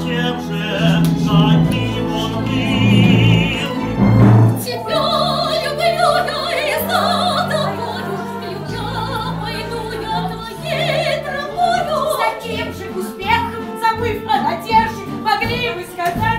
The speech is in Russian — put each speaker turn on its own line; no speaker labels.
тем же, каким он был.
Тебя люблю я и за тобою, любя пойду я твоей тропою.
С таким же успехом, забыв о надежде, могли бы сказать.